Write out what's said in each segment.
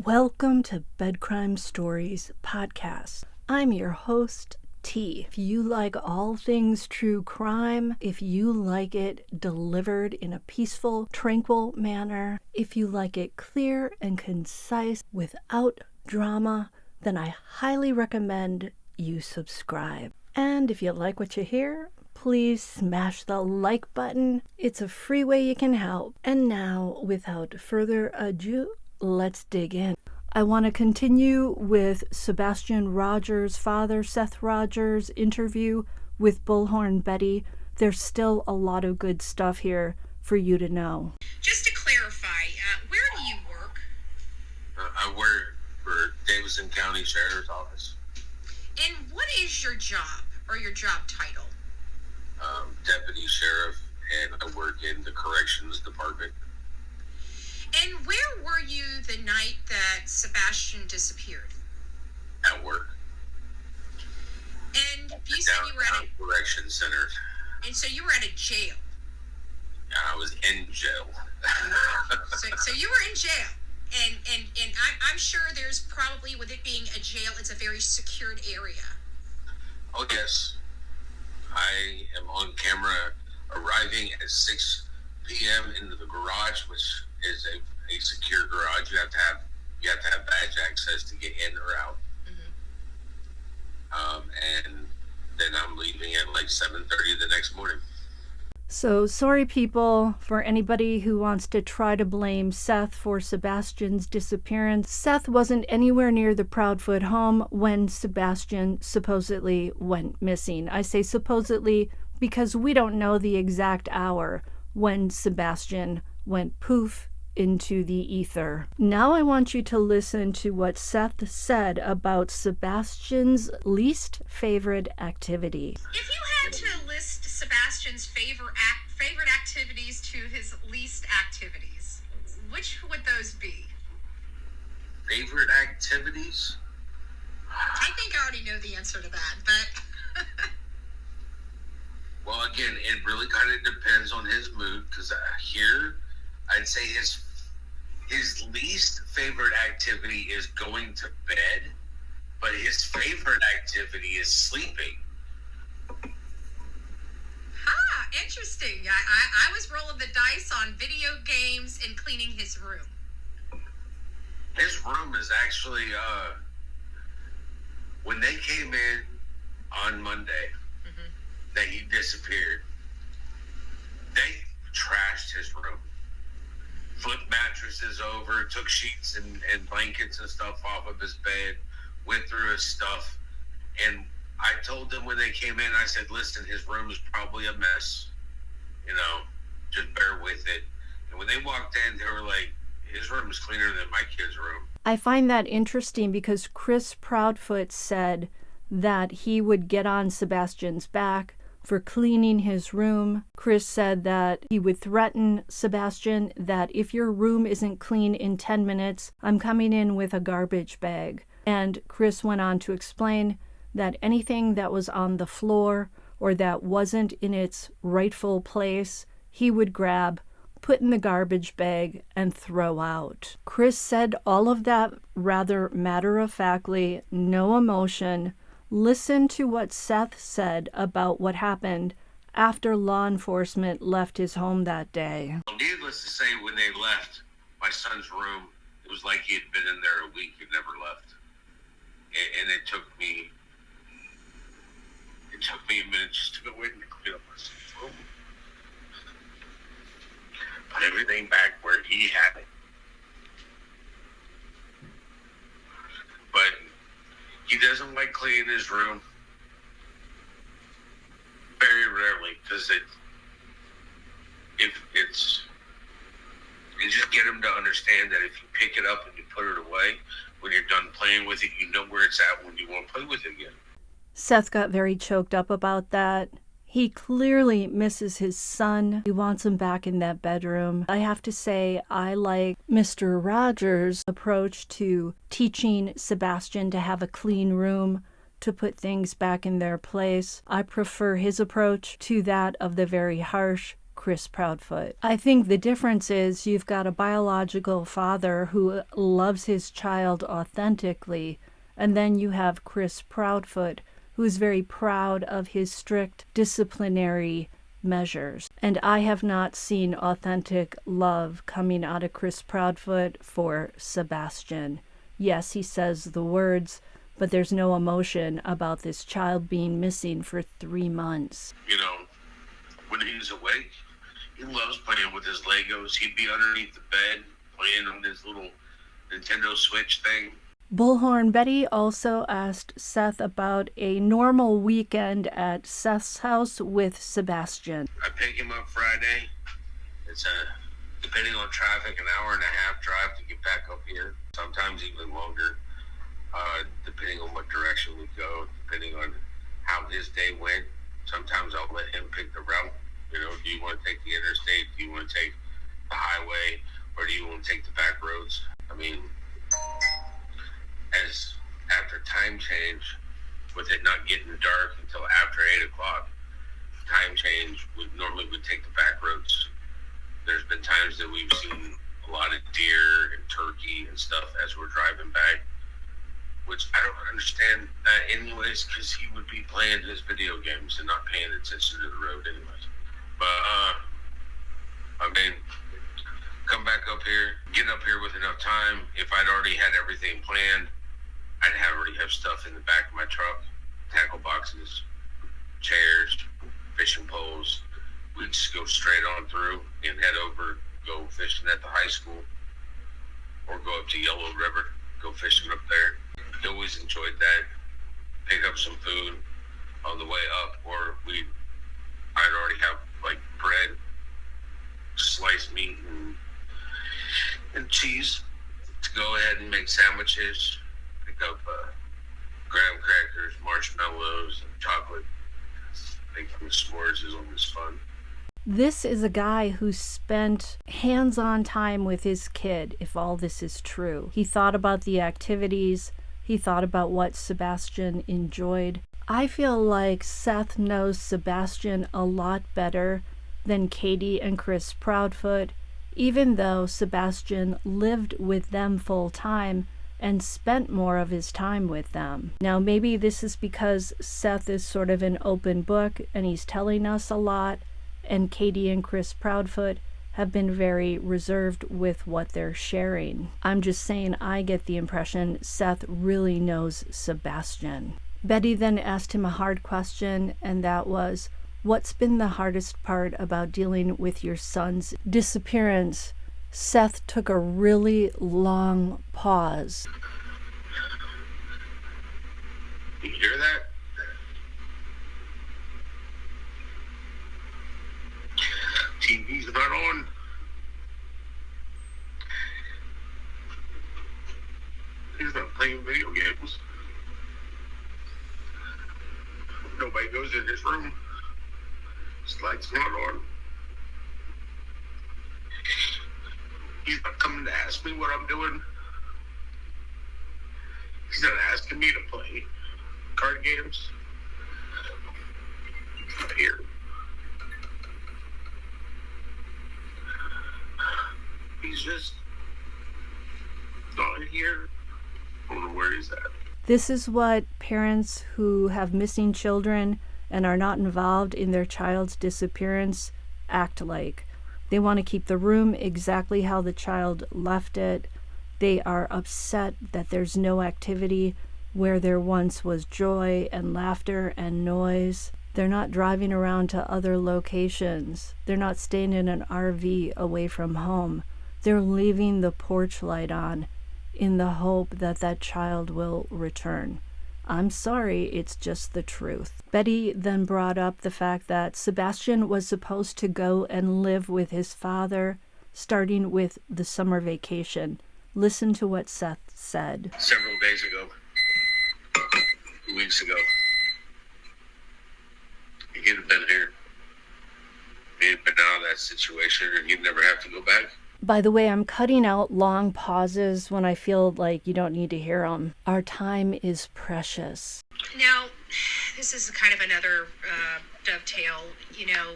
Welcome to Bed Crime Stories podcast. I'm your host, T. If you like all things true crime, if you like it delivered in a peaceful, tranquil manner, if you like it clear and concise without drama, then I highly recommend you subscribe. And if you like what you hear, please smash the like button. It's a free way you can help. And now, without further ado, let's dig in. I want to continue with Sebastion Rogers' father, Seth Rogers' interview with Bullhorn Betty. There's still a lot of good stuff here for you to know. Just to clarify, where do you work? I work for Davidson County Sheriff's Office. And what is your job or your job title? Deputy Sheriff, and I work in the Corrections Department. And where were you the night that Sebastian disappeared? At work. And you said you were at a correction center. And so you were at a jail. I was in jail. so you were in jail. And I'm sure there's probably, with it being a jail, it's a very secured area. Oh, yes. I am on camera arriving at 6 p.m. into the garage, which is a secure garage. You have to have badge access to get in or out. Mm-hmm. And then I'm leaving at like 7:30 the next morning. So sorry, people, for anybody who wants to try to blame Seth for Sebastian's disappearance. Seth wasn't anywhere near the Proudfoot home when Sebastian supposedly went missing. I say supposedly because we don't know the exact hour when Sebastian went poof into the ether. Now I want you to listen to what Seth said about Sebastian's least favorite activity. If you had to list Sebastian's favorite activities to his least activities, which would those be? Favorite activities? I think I already know the answer to that, but... Well, again, it really kind of depends on his mood, because here, I'd say his least favorite activity is going to bed, but his favorite activity is sleeping. Interesting. I was rolling the dice on video games and cleaning his room. His room is actually, when they came in on Monday, that he disappeared, they trashed his room. Flipped mattresses over, took sheets and blankets and stuff off of his bed, went through his stuff, and I told them when they came in, I said, listen, his room is probably a mess. Just bear with it. And when they walked in, they were like, his room is cleaner than my kid's room. I find that interesting because Chris Proudfoot said that he would get on Sebastian's back for cleaning his room. Chris said that he would threaten Sebastian that if your room isn't clean in 10 minutes, I'm coming in with a garbage bag. And Chris went on to explain that anything that was on the floor or that wasn't in its rightful place, he would grab, put in the garbage bag, and throw out. Chris said all of that rather matter-of-factly, no emotion. Listen to what Seth said about what happened after law enforcement left his home that day. Needless to say, when they left my son's room, it was like he had been in there a week and never left. And it took me a minute just to go in and clean up my son's room. Put everything back where he had it. But he doesn't like cleaning his room. Very rarely, because you just get him to understand that if you pick it up and you put it away, when you're done playing with it, you know where it's at when you want to play with it again. Seth got very choked up about that. He clearly misses his son. He wants him back in that bedroom. I have to say, I like Mr. Rogers' approach to teaching Sebastian to have a clean room, to put things back in their place. I prefer his approach to that of the very harsh Chris Proudfoot. I think the difference is you've got a biological father who loves his child authentically, and then you have Chris Proudfoot, who is very proud of his strict disciplinary measures. And I have not seen authentic love coming out of Chris Proudfoot for Sebastian. Yes, he says the words, but there's no emotion about this child being missing for 3 months. You know, when he's awake, he loves playing with his Legos. He'd be underneath the bed playing on his little Nintendo Switch thing. Bullhorn Betty also asked Seth about a normal weekend at Seth's house with Sebastian. I pick him up Friday. It's depending on traffic, an hour and a half drive to get back up here. Sometimes even longer, depending on what direction we go, depending on how his day went. Sometimes I'll let him pick the route. You know, do you want to take the interstate? Do you want to take the highway? Or do you want to take the back roads? I mean, as after time change, with it not getting dark until after 8 o'clock, time change would take the back roads. There's been times that we've seen a lot of deer and turkey and stuff as we're driving back, which I don't understand that anyways, because he would be playing his video games and not paying attention to the road anyways. But I mean, come back up here, get up here with enough time. If I'd already had everything planned, I'd already have stuff in the back of my truck, tackle boxes, chairs, fishing poles. We'd just go straight on through and head over, go fishing at the high school, or go up to Yellow River, go fishing up there. He always enjoyed that. Pick up some food on the way up, or I'd already have like bread, sliced meat, and cheese to go ahead and make sandwiches. Pick up graham crackers, marshmallows, and chocolate. Making s'mores is always fun. This is a guy who spent hands-on time with his kid, if all this is true. He thought about the activities. He thought about what Sebastian enjoyed. I feel like Seth knows Sebastian a lot better than Katie and Chris Proudfoot, even though Sebastian lived with them full time and spent more of his time with them. Now, maybe this is because Seth is sort of an open book and he's telling us a lot, and Katie and Chris Proudfoot have been very reserved with what they're sharing. I'm just saying I get the impression Seth really knows Sebastian. Betty then asked him a hard question, and that was, what's been the hardest part about dealing with your son's disappearance? Seth took a really long pause. You hear that? TV's not on. He's not playing video games. Nobody goes in his room. His light's not on. He's not coming to ask me what I'm doing. He's not asking me to play card games. He's not here. He's just not here. I don't know where he's at. This is what parents who have missing children and are not involved in their child's disappearance act like. They want to keep the room exactly how the child left it. They are upset that there's no activity where there once was joy and laughter and noise. They're not driving around to other locations. They're not staying in an RV away from home. They're leaving the porch light on in the hope that that child will return. I'm sorry, it's just the truth. Betty then brought up the fact that Sebastian was supposed to go and live with his father, starting with the summer vacation. Listen to what Seth said. Several days ago, weeks ago, he could have been here. He'd been out of that situation and he'd never have to go back. By the way, I'm cutting out long pauses when I feel like you don't need to hear them. Our time is precious. Now, this is kind of another dovetail. You know,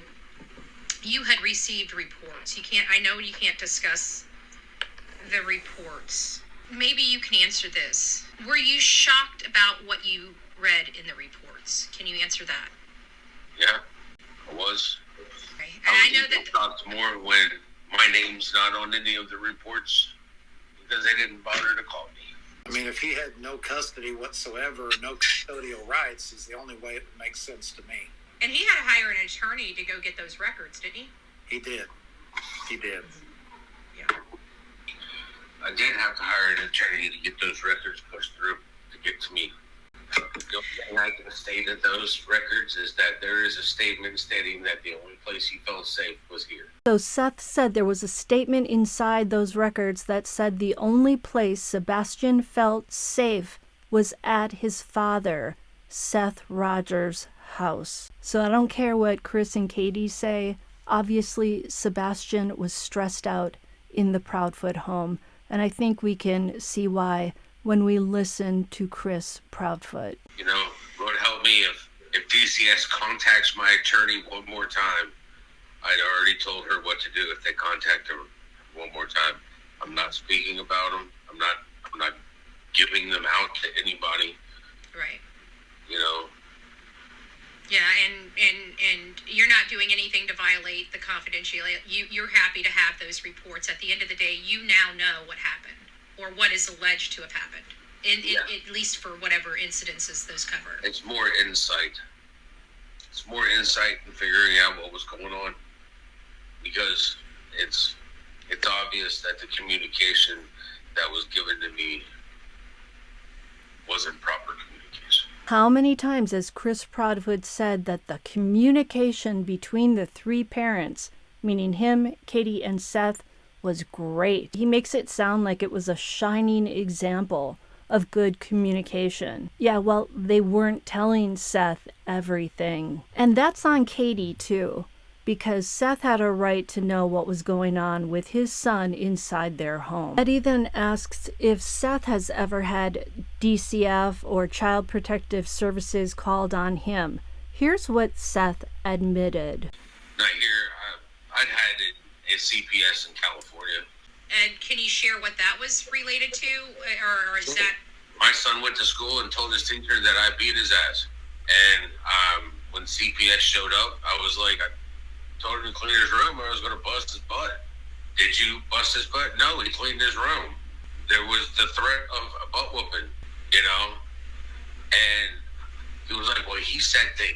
you had received reports. I know you can't discuss the reports. Maybe you can answer this. Were you shocked about what you read in the reports? Can you answer that? Yeah, I was. Okay. And I know that shocked more when my name's not on any of the reports because they didn't bother to call me. I mean, if he had no custody whatsoever, no custodial rights, is the only way it would make sense to me. And he had to hire an attorney to go get those records, didn't he? He did. Yeah. I did have to hire an attorney to get those records pushed through to get to me. The only thing I can state of those records is that there is a statement stating that the only place he felt safe was here. So Seth said there was a statement inside those records that said the only place Sebastian felt safe was at his father, Seth Rogers' house. So I don't care what Chris and Katie say. Obviously, Sebastian was stressed out in the Proudfoot home, and I think we can see why when we listen to Chris Proudfoot. You know, Lord help me if DCS contacts my attorney one more time. I'd already told her what to do if they contact her one more time. I'm not speaking about them. I'm not giving them out to anybody. Right. You know. Yeah, and you're not doing anything to violate the confidentiality. You're happy to have those reports. At the end of the day, you now know what happened or what is alleged to have happened. At least for whatever incidences those cover. It's more insight. It's more insight in figuring out what was going on, because it's obvious that the communication that was given to me wasn't proper communication. How many times has Chris Proudfoot said that the communication between the three parents, meaning him, Katie, and Seth, was great? He makes it sound like it was a shining example of good communication. Yeah, well, they weren't telling Seth everything. And that's on Katie, too, because Seth had a right to know what was going on with his son inside their home. Betty then asks if Seth has ever had DCF or Child Protective Services called on him. Here's what Seth admitted. Not here. I'd had it at CPS in California. And can you share what that was related to? Or is that... My son went to school and told his teacher that I beat his ass. And when CPS showed up, I was like, I told him to clean his room or I was going to bust his butt. Did you bust his butt? No, he cleaned his room. There was the threat of a butt whooping, you know? And he was like, well, he said that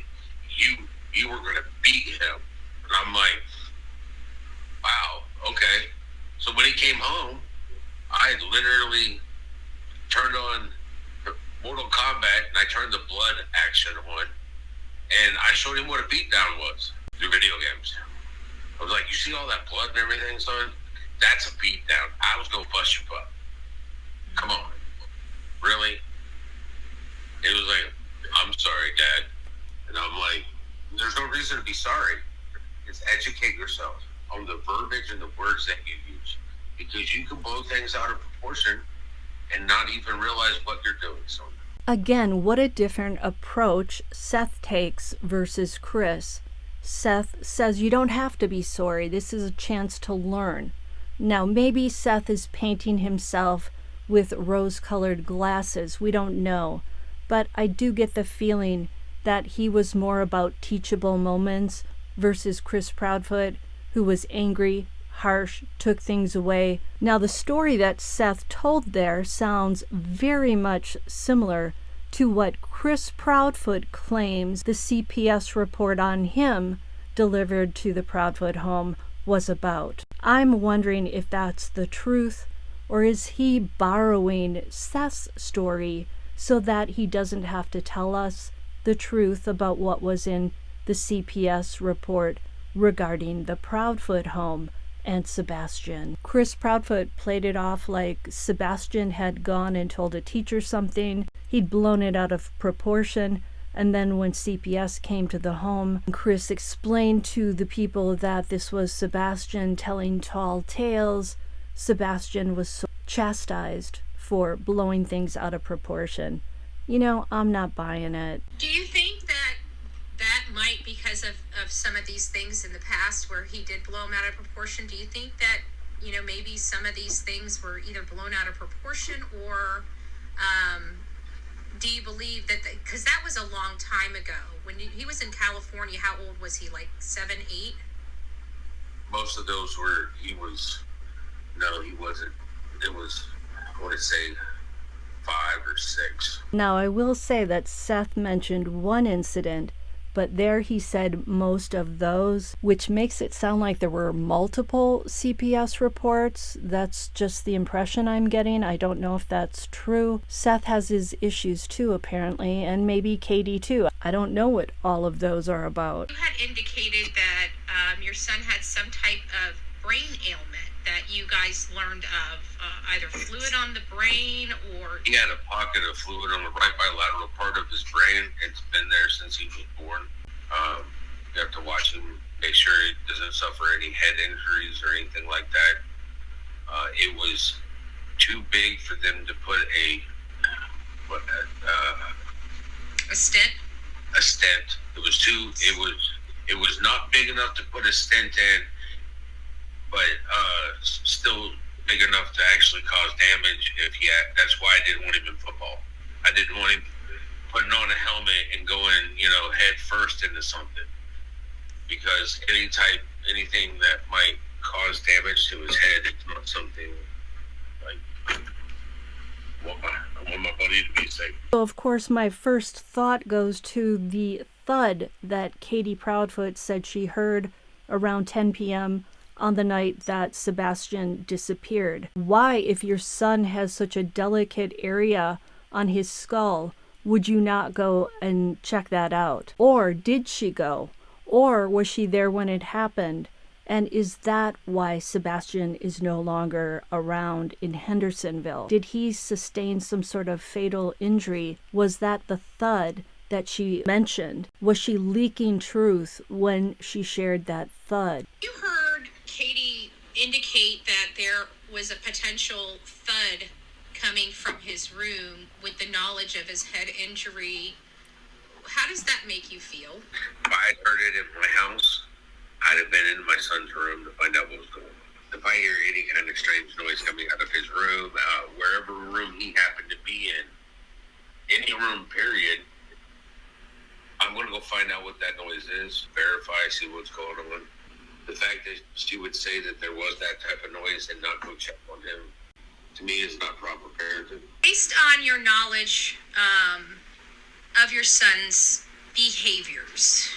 you were going to beat him. And I'm like, wow, okay. So when he came home, I literally turned on Mortal Kombat and I turned the blood action on, and I showed him what a beatdown was through video games. I was like, you see all that blood and everything, son? That's a beatdown. I was gonna bust your butt. Come on. Really? It was like, I'm sorry, Dad. And I'm like, there's no reason to be sorry. It's educate yourself on the verbiage and the words that you use, because you can blow things out of proportion and not even realize what you're doing. So again, what a different approach Seth takes versus Chris. Seth says you don't have to be sorry. This is a chance to learn. Now, maybe Seth is painting himself with rose-colored glasses. We don't know. But I do get the feeling that he was more about teachable moments versus Chris Proudfoot, who was angry, harsh, took things away. Now, the story that Seth told there sounds very much similar to what Chris Proudfoot claims the CPS report on him delivered to the Proudfoot home was about. I'm wondering if that's the truth, or is he borrowing Seth's story so that he doesn't have to tell us the truth about what was in the CPS report regarding the Proudfoot home and Sebastian. Chris Proudfoot played it off like Sebastian had gone and told a teacher something. He'd blown it out of proportion, and then when CPS came to the home, Chris explained to the people that this was Sebastian telling tall tales. Sebastian was so chastised for blowing things out of proportion. You know, I'm not buying it. Do you think that might be because of some of these things in the past where he did blow them out of proportion? Do you think that, maybe some of these things were either blown out of proportion or do you believe that, because that was a long time ago. When he was in California, how old was he, like 7, 8? Most of those he wasn't. It was, I want to say, 5 or 6. Now, I will say that Seth mentioned one incident, but there he said most of those, which makes it sound like there were multiple CPS reports. That's just the impression I'm getting. I don't know if that's true. Seth has his issues too, apparently, and maybe Katie too. I don't know what all of those are about. You had indicated that your son had some type of brain ailment that you guys learned of, either fluid on the brain or... He had a pocket of fluid on the right bilateral part of his brain. It's been there since he was born. You have to watch him, make sure he doesn't suffer any head injuries or anything like that. It was too big for them to put a stent? A stent. It was not big enough to put a stent in, but still big enough to actually cause damage if he had. That's why I didn't want him in football. I didn't want him putting on a helmet and going, head first into something, because anything that might cause damage to his head, it's not something like I want my buddy to be safe. So of course my first thought goes to the thud that Katie Proudfoot said she heard around 10 p.m. on the night that Sebastian disappeared. Why, if your son has such a delicate area on his skull, would you not go and check that out? Or did she go? Or was she there when it happened? And is that why Sebastian is no longer around in Hendersonville? Did he sustain some sort of fatal injury? Was that the thud that she mentioned? Was she leaking truth when she shared that thud? You heard Katie indicate that there was a potential thud coming from his room with the knowledge of his head injury. How does that make you feel? If I had heard it at my house, I'd have been in my son's room to find out what was going on. If I hear any kind of strange noise coming out of his room, wherever room he happened to be in, any room, period, I'm going to go find out what that noise is, verify, see what's going on. The fact that she would say that there was that type of noise and not go check on him, to me, is not proper parenting. Based on your knowledge of your son's behaviors,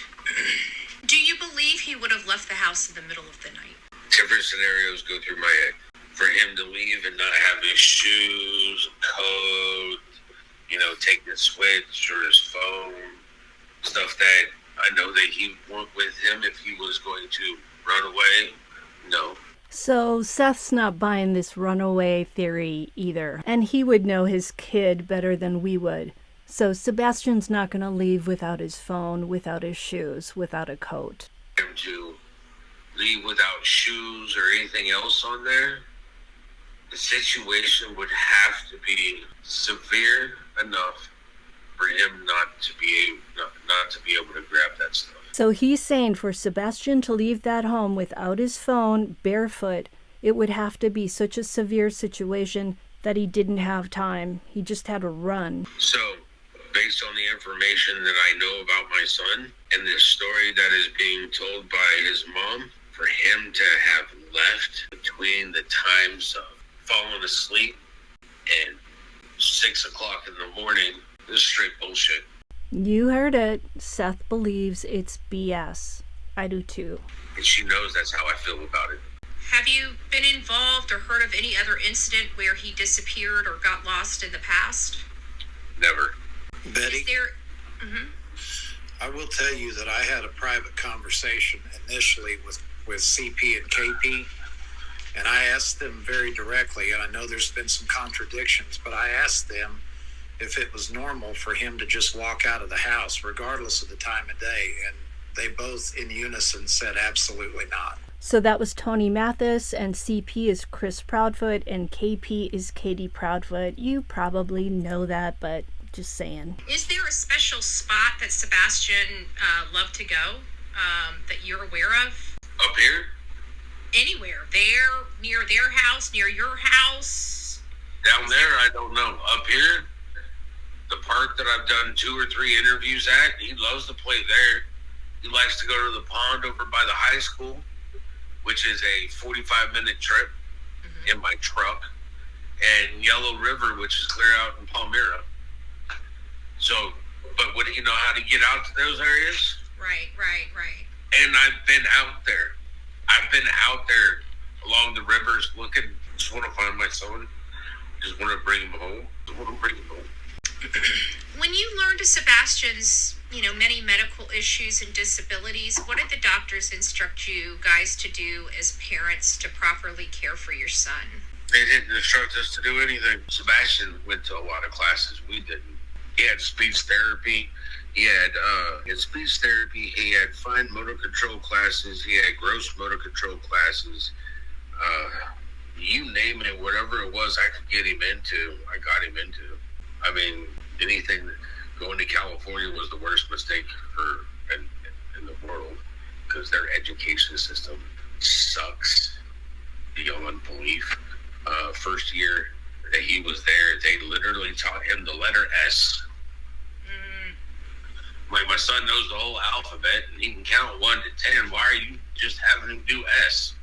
do you believe he would have left the house in the middle of the night? Different scenarios go through my head. For him to leave and not have his shoes, coat, take his switch or his phone, stuff that I know that he went with him if he was going to run away, no. So Seth's not buying this runaway theory either, and he would know his kid better than we would. So Sebastian's not going to leave without his phone, without his shoes, without a coat. Him to leave without shoes or anything else on there, the situation would have to be severe enough for him not to be able to grab that stuff. So he's saying for Sebastian to leave that home without his phone, barefoot, it would have to be such a severe situation that he didn't have time. He just had to run. So, based on the information that I know about my son and the story that is being told by his mom, for him to have left between the times of falling asleep and 6 o'clock in the morning is straight bullshit. You heard it. Seth believes it's BS. I do too. And she knows that's how I feel about it. Have you been involved or heard of any other incident where he disappeared or got lost in the past? Never. Betty, Is there... I will tell you that I had a private conversation initially with CP and KP, and I asked them very directly, and I know there's been some contradictions, but I asked them if it was normal for him to just walk out of the house regardless of the time of day, and they both in unison said absolutely not. So that was Tony Mathis, and CP is Chris Proudfoot, and KP is Katie Proudfoot. You probably know that, but just saying. Is there a special spot that Sebastian loved to go? that you're aware of? Up here? Anywhere. There, near their house, near your house? Down there, I don't know. Up here, the park that I've done 2 or 3 interviews at, he loves to play there. He likes to go to the pond over by the high school, which is a 45-minute trip in my truck, and Yellow River, which is clear out in Palmyra. So, but would he know how to get out to those areas? Right. And I've been out there. I've been out there along the rivers looking. Just want to find my son. Just want to bring him home. When you learned of Sebastian's, many medical issues and disabilities, what did the doctors instruct you guys to do as parents to properly care for your son? They didn't instruct us to do anything. Sebastian went to a lot of classes. We didn't. He had speech therapy. He had speech therapy. He had fine motor control classes. He had gross motor control classes. You name it, whatever it was I could get him into, I got him into. I mean, anything. Going to California was the worst mistake in the world, because their education system sucks beyond belief. First year that he was there, they literally taught him the letter S. Like, my son knows the whole alphabet and he can count 1 to 10. Why are you just having him do S?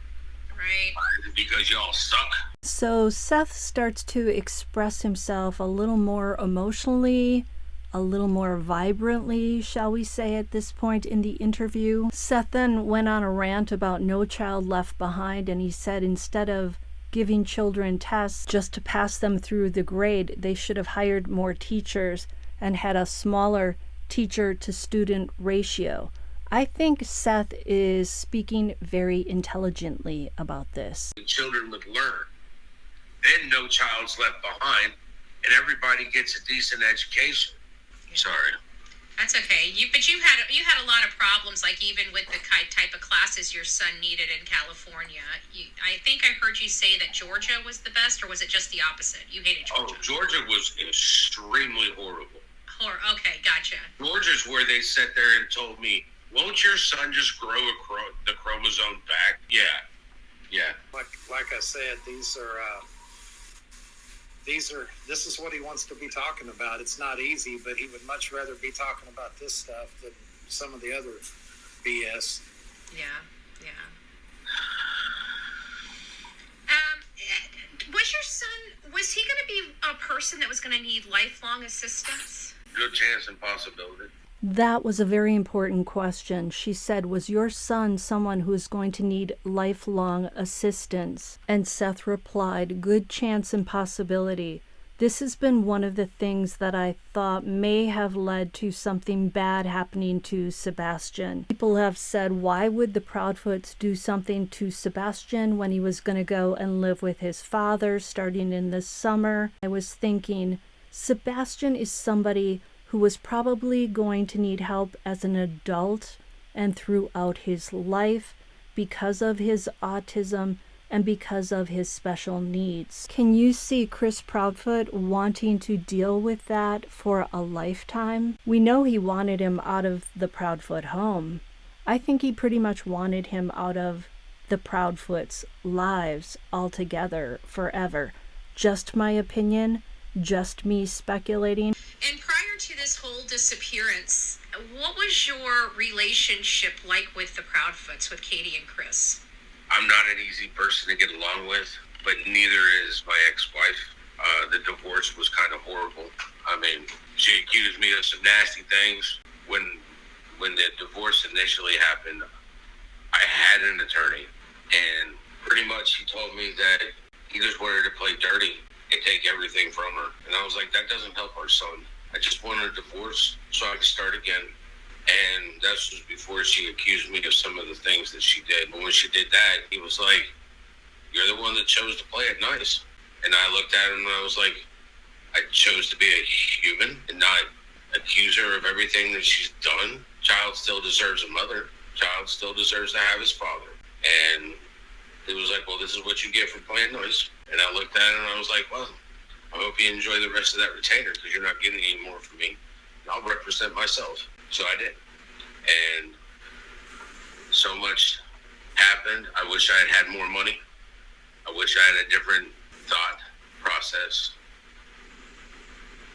Right. Because y'all suck. So Seth starts to express himself a little more emotionally, a little more vibrantly, shall we say, at this point in the interview. Seth then went on a rant about No Child Left Behind, and he said instead of giving children tests just to pass them through the grade, they should have hired more teachers and had a smaller teacher-to-student ratio. I think Seth is speaking very intelligently about this. Children would learn. Then No Child's Left Behind, and everybody gets a decent education. Sorry. That's okay. But you had a lot of problems, like even with the type of classes your son needed in California. I think I heard you say that Georgia was the best, or was it just the opposite? You hated Georgia. Oh, Georgia was extremely horrible. Okay, gotcha. Georgia's where they sat there and told me, won't your son just grow the chromosome back? Yeah. Like I said, this is what he wants to be talking about. It's not easy, but he would much rather be talking about this stuff than some of the other BS. Yeah. Was he going to be a person that was going to need lifelong assistance? Good chance and possibility. That was a very important question. She said, was your son someone who is going to need lifelong assistance? And Seth replied, good chance and possibility. This has been one of the things that I thought may have led to something bad happening to Sebastian. People have said, why would the Proudfoots do something to Sebastian when he was going to go and live with his father starting in the summer? I was thinking, Sebastian is somebody who was probably going to need help as an adult and throughout his life because of his autism and because of his special needs. Can you see Chris Proudfoot wanting to deal with that for a lifetime? We know he wanted him out of the Proudfoot home. I think he pretty much wanted him out of the Proudfoots' lives altogether, forever. Just my opinion, just me speculating. And prior to this whole disappearance, what was your relationship like with the Proudfoots, with Katie and Chris? I'm not an easy person to get along with, but neither is my ex-wife. The divorce was kind of horrible. I mean, she accused me of some nasty things. When the divorce initially happened, I had an attorney, and pretty much he told me that he just wanted to play dirty and take everything from her. And I was like, that doesn't help our son. I just wanted a divorce so I could start again. And that was before she accused me of some of the things that she did. But when she did that, he was like, you're the one that chose to play it nice. And I looked at him and I was like, I chose to be a human and not accuse her of everything that she's done. Child still deserves a mother. Child still deserves to have his father. And it was like, well, this is what you get for playing nice. And I looked at him and I was like, well, I hope you enjoy the rest of that retainer because you're not getting any more from me. I'll represent myself. So I did. And so much happened. I wish I had more money. I wish I had a different thought process.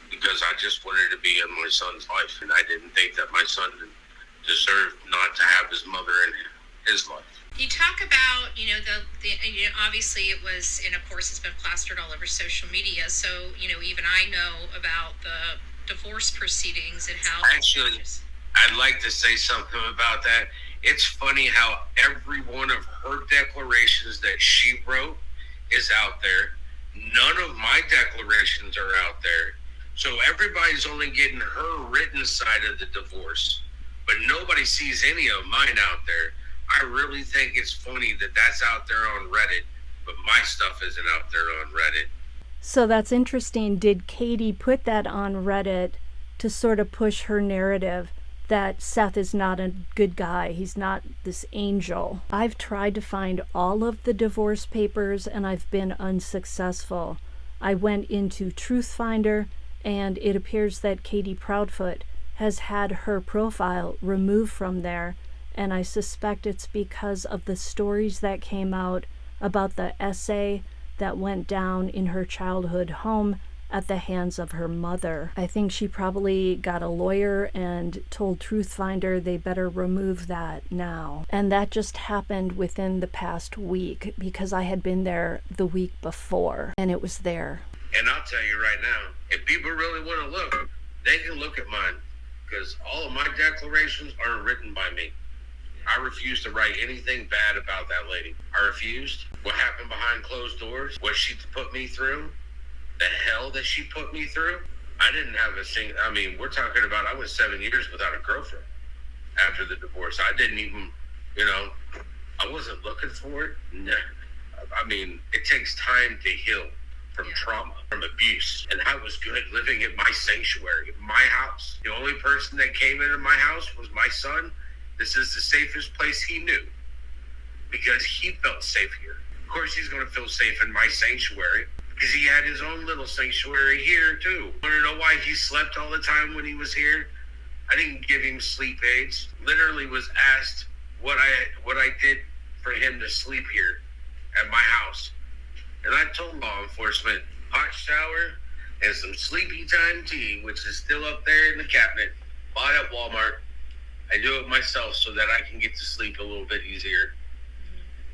Because I just wanted to be in my son's life, and I didn't think that my son deserved not to have his mother in his life. You talk about, obviously it was, and of course it's been plastered all over social media. So, even I know about the divorce proceedings and how. Actually, I'd like to say something about that. It's funny how every one of her declarations that she wrote is out there. None of my declarations are out there. So everybody's only getting her written side of the divorce, but nobody sees any of mine out there. I really think it's funny that that's out there on Reddit, but my stuff isn't out there on Reddit. So that's interesting. Did Katie put that on Reddit to sort of push her narrative that Seth is not a good guy? He's not this angel. I've tried to find all of the divorce papers and I've been unsuccessful. I went into Truth Finder, and it appears that Katie Proudfoot has had her profile removed from there, and I suspect it's because of the stories that came out about the essay that went down in her childhood home at the hands of her mother. I think she probably got a lawyer and told Truth Finder they better remove that now. And that just happened within the past week because I had been there the week before and it was there. And I'll tell you right now, if people really want to look, they can look at mine, because all of my declarations aren't written by me. I refuse to write anything bad about that lady. I refused. What happened behind closed doors, what she put me through, the hell that she put me through. I didn't have a single, we're talking about, I went 7 years without a girlfriend after the divorce. I didn't even, I wasn't looking for it. No. It takes time to heal from trauma, from abuse. And I was good living in my sanctuary, my house. The only person that came into my house was my son. This is the safest place he knew because he felt safe here. Of course, he's going to feel safe in my sanctuary because he had his own little sanctuary here too. Want to know why he slept all the time when he was here? I didn't give him sleep aids. Literally was asked what I did for him to sleep here at my house. And I told law enforcement, hot shower and some sleepy time tea, which is still up there in the cabinet, bought at Walmart. I do it myself so that I can get to sleep a little bit easier.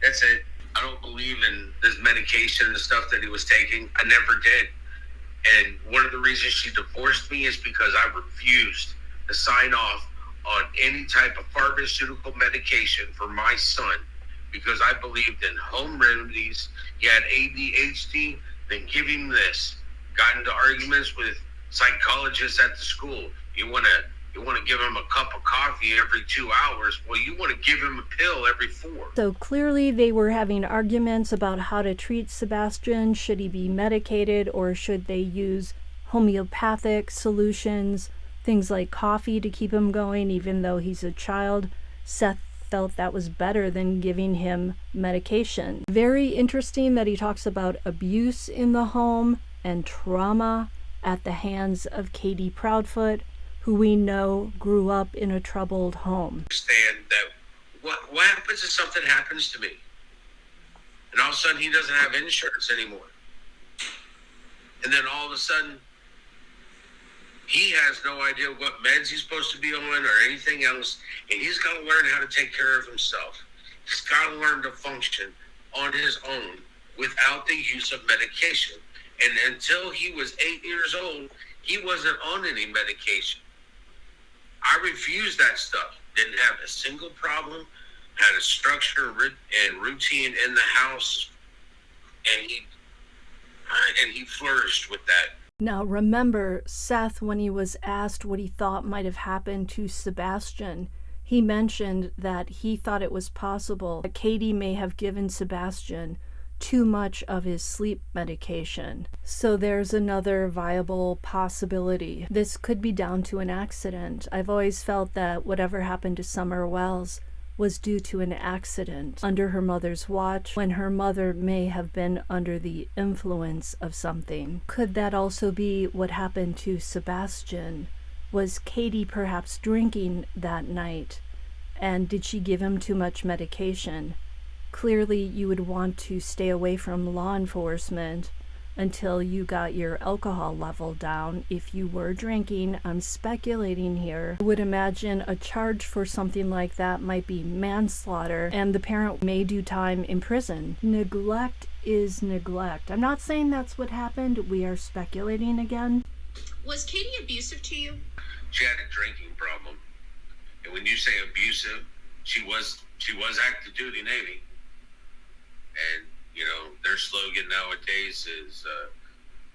That's it. I don't believe in this medication and stuff that he was taking. I never did. And one of the reasons she divorced me is because I refused to sign off on any type of pharmaceutical medication for my son, because I believed in home remedies. He had ADHD, then give him this. Got into arguments with psychologists at the school. You want to give him a cup of coffee every 2 hours. Well, you want to give him a pill every 4. So clearly they were having arguments about how to treat Sebastian. Should he be medicated or should they use homeopathic solutions, things like coffee to keep him going even though he's a child? Seth felt that was better than giving him medication. Very interesting that he talks about abuse in the home and trauma at the hands of Katie Proudfoot, who we know grew up in a troubled home. Understand that what happens if something happens to me and all of a sudden he doesn't have insurance anymore, and then all of a sudden he has no idea what meds he's supposed to be on or anything else, and he's got to learn how to take care of himself. He's got to learn to function on his own without the use of medication. And until he was 8 years old, he wasn't on any medication. I refused that stuff. Didn't have a single problem. Had a structure and routine in the house, and he flourished with that. Now remember, Seth, when he was asked what he thought might have happened to Sebastian, he mentioned that he thought it was possible that Katie may have given Sebastian too much of his sleep medication. So there's another viable possibility. This could be down to an accident. I've always felt that whatever happened to Summer Wells was due to an accident under her mother's watch, when her mother may have been under the influence of something. Could that also be what happened to Sebastian? Was Katie perhaps drinking that night And did she give him too much medication? Clearly, you would want to stay away from law enforcement until you got your alcohol level down. If you were drinking, I'm speculating here, I would imagine a charge for something like that might be manslaughter, and the parent may do time in prison. Neglect is neglect. I'm not saying that's what happened. We are speculating again. Was Katie abusive to you? She had a drinking problem. And when you say abusive, she was active duty Navy. And, you know, their slogan nowadays is,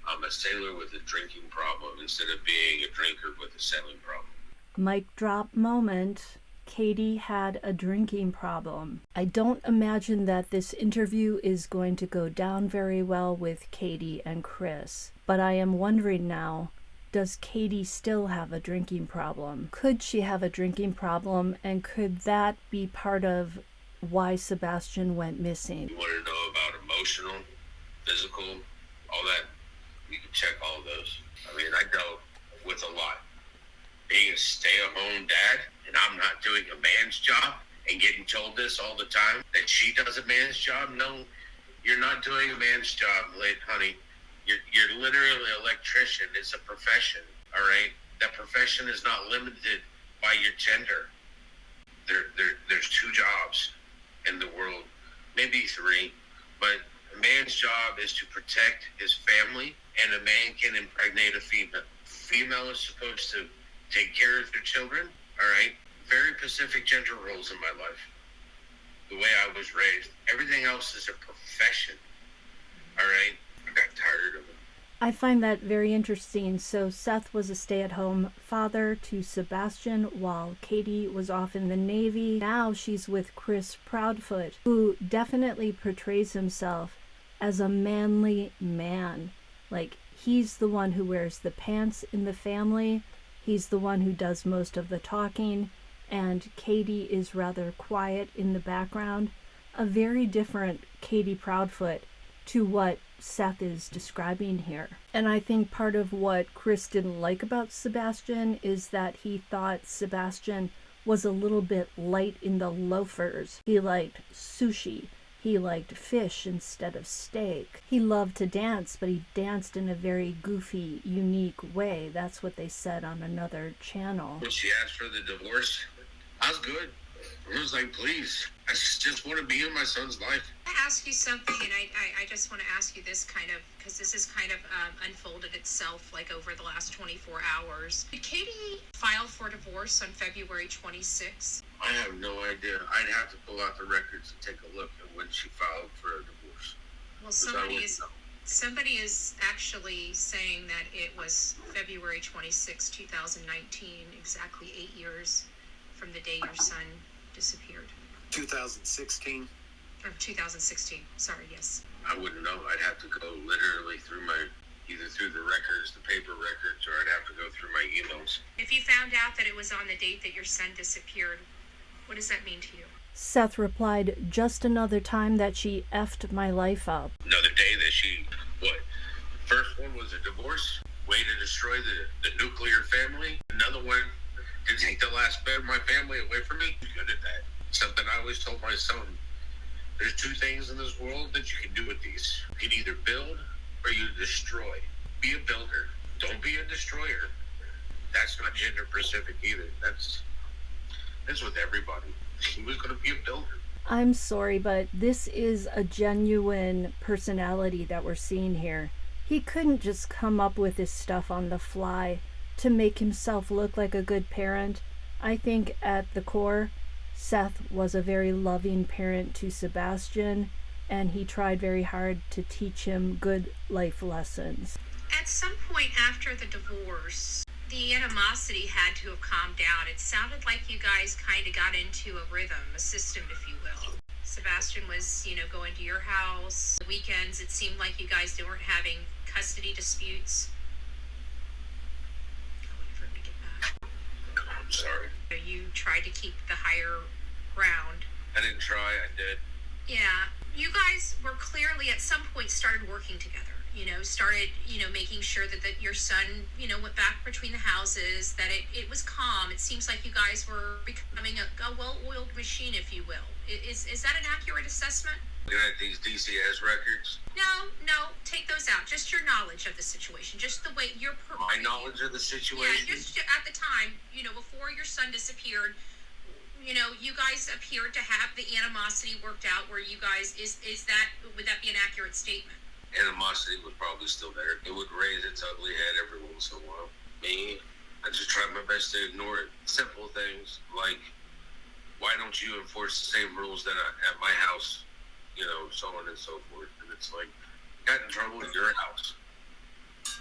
I'm a sailor with a drinking problem instead of being a drinker with a sailing problem. Mic drop moment. Katie had a drinking problem. I don't imagine that this interview is going to go down very well with Katie and Chris. But I am wondering now, does Katie still have a drinking problem? Could she have a drinking problem, and could that be part of why Sebastian went missing? You want to know about emotional, physical, all that? You can check all of those. I mean, I dealt with a lot. Being a stay-at-home dad, and I'm not doing a man's job, and getting told this all the time, that she does a man's job. No, you're not doing a man's job, honey. You're literally an electrician. It's a profession, all right? That profession is not limited by your gender. There's 2 jobs in the world, maybe 3, but a man's job is to protect his family, and a man can impregnate a female. Female is supposed to take care of their children, all right? Very specific gender roles in my life, the way I was raised. Everything else is a profession, all right? I got tired of it. I find that very interesting. So Seth was a stay-at-home father to Sebastian while Katie was off in the Navy. Now she's with Chris Proudfoot, who definitely portrays himself as a manly man. Like, he's the one who wears the pants in the family. He's the one who does most of the talking. And Katie is rather quiet in the background. A very different Katie Proudfoot to what Seth is describing here. And I think part of what Chris didn't like about Sebastian is that he thought Sebastian was a little bit light in the loafers. He liked sushi. He liked fish instead of steak. He loved to dance, but he danced in a very goofy, unique way. That's what they said on another channel. When she asked for the divorce, I was good. I was like, please, I just want to be in my son's life. I ask you something, and I just want to ask you this kind of, because this has kind of unfolded itself like over the last 24 hours. Did Katie file for divorce on February 26th? I have no idea. I'd have to pull out the records and take a look at when she filed for a divorce. Well, somebody is actually saying that it was February 26, 2019, exactly 8 years from the day your son disappeared. 2016. Or 2016. Sorry, yes. I wouldn't know. I'd have to go literally through either through the records, the paper records, or I'd have to go through my emails. If you found out that it was on the date that your son disappeared, what does that mean to you? Seth replied, just another time that she effed my life up. Another day that first one was a divorce, way to destroy the nuclear family. Another one to take the last bit of my family away from me. Good at that. Something I always told my son. There's 2 things in this world that you can do with these. You can either build or you destroy. Be a builder. Don't be a destroyer. That's not gender specific either. That's with everybody. He was going to be a builder. I'm sorry, but this is a genuine personality that we're seeing here. He couldn't just come up with this stuff on the fly to make himself look like a good parent. I think at the core, Seth was a very loving parent to Sebastian, and he tried very hard to teach him good life lessons. At some point after the divorce, the animosity had to have calmed down. It sounded like you guys kind of got into a rhythm, a system, if you will. Sebastian was, going to your house. The weekends, it seemed like you guys weren't having custody disputes. I'll wait for him to get back. I'm sorry. You tried to keep the higher ground. I didn't try. I did. Yeah. You guys were clearly at some point started working together. started, making sure that your son, went back between the houses, that it was calm. It seems like you guys were becoming a well-oiled machine, if you will. Is that an accurate assessment? Looking at these DCS records? No, take those out. Just your knowledge of the situation. Just the way my knowledge of the situation? Yeah, just at the time, before your son disappeared, you guys appeared to have the animosity worked out where you guys, would that be an accurate statement? Animosity was probably still there. It would raise its ugly head every once in a while. Me, I just tried my best to ignore it. Simple things like, why don't you enforce the same rules that at my house? So on and so forth. And it's like, got in trouble in your house.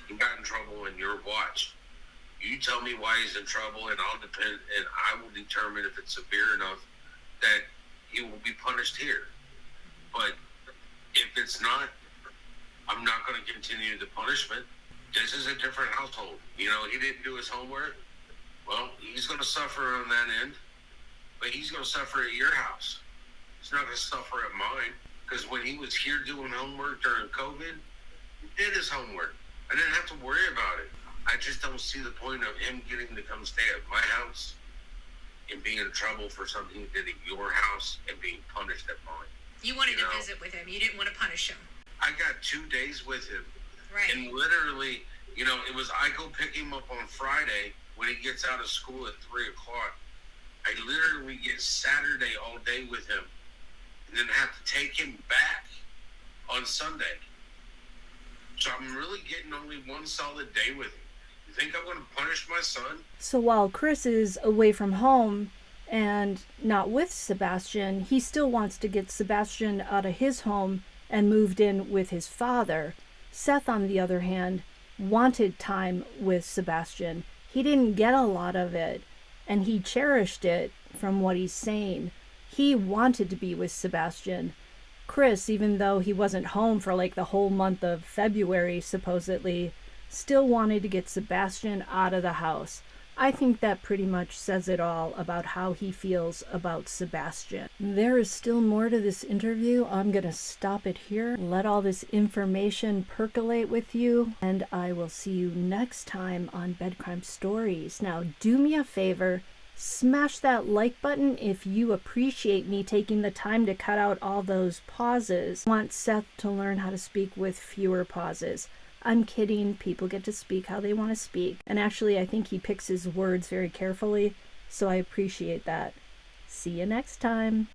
He got in trouble in your watch. You tell me why he's in trouble, and I will determine if it's severe enough that he will be punished here. But if it's not, I'm not going to continue the punishment. This is a different household. He didn't do his homework. Well, he's going to suffer on that end, but he's going to suffer at your house. He's not going to suffer at mine, because when he was here doing homework during COVID, he did his homework. I didn't have to worry about it. I just don't see the point of him getting to come stay at my house and being in trouble for something he did at your house and being punished at mine. You wanted to visit with him. You didn't want to punish him. I got 2 days with him. Right. And literally, it was, I go pick him up on Friday when he gets out of school at 3 o'clock. I literally get Saturday all day with him and then have to take him back on Sunday. So I'm really getting only one solid day with him. You think I'm going to punish my son? So while Chris is away from home and not with Sebastian, he still wants to get Sebastian out of his home and moved in with his father. Seth, on the other hand, wanted time with Sebastian. He didn't get a lot of it, and he cherished it from what he's saying. He wanted to be with Sebastian. Chris, even though he wasn't home for like the whole month of February, supposedly, still wanted to get Sebastian out of the house. I think that pretty much says it all about how he feels about Sebastian. There is still more to this interview. I'm going to stop it here, let all this information percolate with you, and I will see you next time on Bed Crime Stories. Now, do me a favor, smash that like button if you appreciate me taking the time to cut out all those pauses. I want Seth to learn how to speak with fewer pauses. I'm kidding. People get to speak how they want to speak. And actually, I think he picks his words very carefully, so I appreciate that. See you next time.